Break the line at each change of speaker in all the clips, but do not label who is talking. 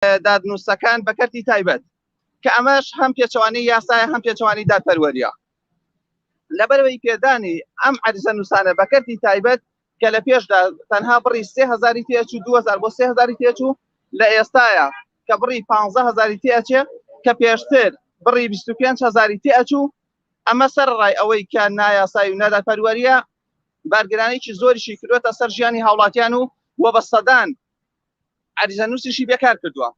دادنووسەکان بە کەرتی تایبەت کە ئەمەش هەم پێچەوانی یاسایە هەم پێچەوانی دادپەروەریە لەبەرەوەی پێدانی ئەم عەریزە نووسانە بە کەرتی تایبەت کە لە پێشدا تەنها بڕی 3000 تێچوو 2000 بۆ 3000 تێچوو لە ئێستاە کە بڕی 15000 تێچێ کە پێشتر بڕی 25000 تێچوو ئەمە سەرڕای ئەوەی کە نایاسایی و نادادپەروەریە بارگرانێکی زۆریشی کردوێتە سەر ژیانی هاوڵاتیان و وەبەستەدان عەریزە نووسیشی بێکار کردووە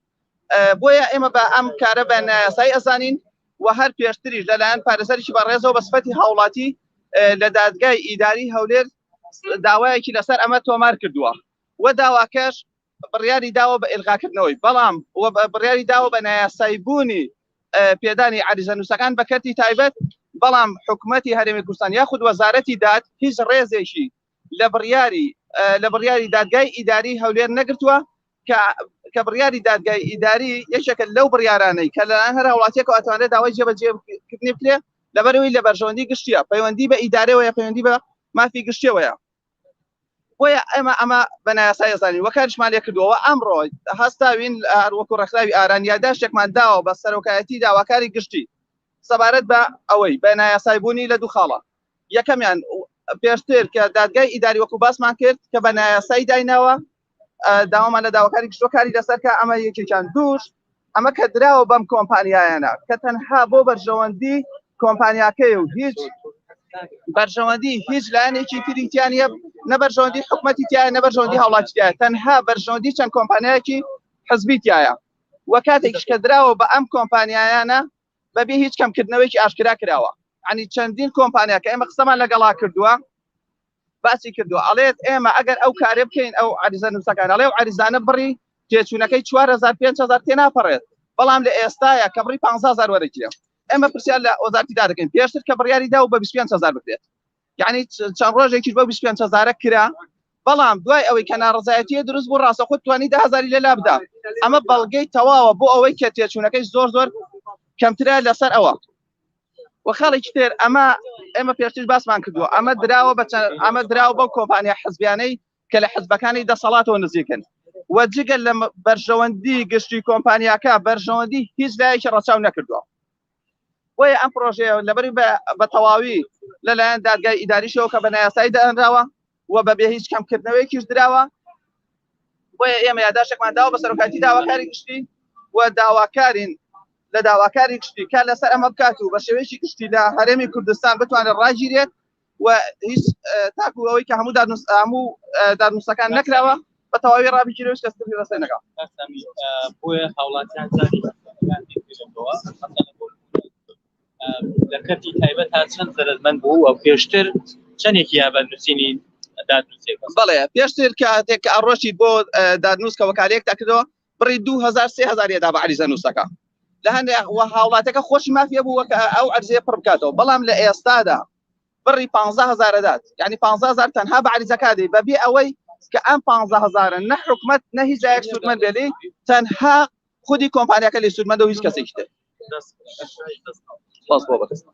بۆیە ئێمە بە ئەم کارە بە نایاسایی ئەزانین و هەر پێشتریش لەلایەن پارێزەرێکی بەڕێزەوە بە سفەتی هاوڵاتی لە دادگای ئیداری هەولێر داوایەکی لەسەر ئەمە تۆمار کردووە و داواکەش بڕیاری داوە بە ئێلغاکردنەوەی بەڵام بڕیاری داوە بە نایاسایی بوونی پێدانی عەریزە نووسەکان بە کەرتی تایبەت بەڵام حکوومەتی هەرێمی کوردستان یاخود وەزارەتی داد هیچ ڕێزێکی لە بڕیاری دادگای ئیداری هەولێر نەگرتووە کە بڕیاری دادگای ئیداری یەکێکە لەو بڕیارانەی کە لەلایەن هەر هاوڵاتیەکە ئەتوانێت داوای جێبەجێکردنی بکرێ لەبەرەوەی لە بەرژەوەندی گشتیە پەیوەندی بە ئیدارەوەیە پەیوەندی بە مافی گشتیەوەیە بۆیە ئەمە بە نایاسایی ئەزانین وە کاریشمان لێ کردووە ئەمڕۆ هەستاوین وەکو ڕێکخراوی ئاران یادداشتێکمان داوە بە سەرۆکایەتی داواکاری گشتی سەبارەت بە ئەوەی بە نایاسایی بوونی لە دوو خاڵە یەکەمیان پێشتر کە دادگای ئیداری وەکو باسمان کرد کە بە نایاسایی دایناوە داوامان لە داواکاری گشتۆ کاری لەسەرکە ئەمە یەکێکیان دووش ئەمە کە دراوە بەم کۆمپانیایانە کە تەنها بۆ بەرژەوەندی کۆمپانیاکەی و هیچ بەرژەوەندی هیچ لایەنێکی تریتیانە نەبەرژەوەندی حکوومەتی تایە نەبەرژەوەندی هاوڵاتیایە تەنها بەرژەوەندی چەند کۆمپانیایەکی حزبی تایە وە کاتێکش کە دراوە بە ئەم کۆمپانیایانە بەبێ هیچ کەمکردنەوەیکی ئاشکرا کراوە عنی چەندین کۆمپانیا کە ئێمە قسەمان لەگەڵا کردووە باسی کردووە ئەڵێت ئێمە ئەگەر ئەو کارێ بکەین ئەو عەریزە نووسەکان ئەڵێ و عەریزانە بڕی تێچوونەکەی 4000 5000 تێناپەڕێت بەڵام لە ئێستاە کە بڕی 15000 وەرەگرێ ئێمە پرسیار لە وەزارەتی دادەکەین پێشتر کە بڕیاری دا و بە 25000 بکرێت یعنی چەند ڕۆژێکی بە 25000 کرا بەڵام دوای ئەوەی کە ناڕزایەتیە دروست بوو ڕاستەخۆ توانی 10000 لە لابدا ئەمە بەڵگەی تەواوە بۆ ئەوەی کە تێچوونەکەی زۆر کەمترە لەسەر ئەوە وەخاڵێکی تر ئێمە پێشتر باسمان کردووە ئەمە دراوە بەو کۆمپانیا حزبیانەی کە لە حزبەکانی دەسەڵاتەوە نزیکن و جگە لە بەرژەوەندی گشتی کۆمپانیاکە بەرژەوەندی هیچ لایەکی ڕەچاو نەکردووە بۆیە ئەم پرۆژەیە لەبەری بە تەواوی لەلایەن دادگای ئیداریشەوە کە بە نایاسایی دانراوە و بەبێ هیچ کەمکردنەوەیکیش دراوە بۆیە ئێمە یادداشتێکمان داوە بە سەرۆکایەتی داواکاری گشتی و داواکارین لە داواکاری گشتی کە لەسەر ئەمە بکات و بە شێوەیەکی گشتی لە هەرێمی کوردستان بتوانێت ڕاگیرێت و هیچ تاکو ئەوەی کە هەموو دادنووسەکان نەکراوە بە تەواوی ڕابگیرەوە کەستی ڕستەی نەکا
بۆیە هاوڵاتیان زانی لە کەرتی تایبەت تا چەند زەرمەند بوو و پێشتر چەندێکی یا بە نووسینی دادنووسێک
بەڵێ پێشتر کاتێک کە ئەڕۆشی بۆ دادنووسکە وەکالەیەک تاکردەوە بڕی 2000 3000 دا بە عەریزە نووسەکە لە هەندێک هاوڵاتەکە خۆشی مافیە بوو وەکە ئەو عەرزەیە پڕ بکاتەوە بەڵام لە ئێستادا بڕی 15000 دات یعنی 15000 تەنها بە عەریزەکە دێ بەبێ ئەوەی کە ئەم 15000 نە حکوومەت نە هیچ لایەک سوودمەند بێ تەنها خودی کۆمپانیاکە لێ سوودمەندە و هیچ کەسێکی تر بەس بۆ بەدەست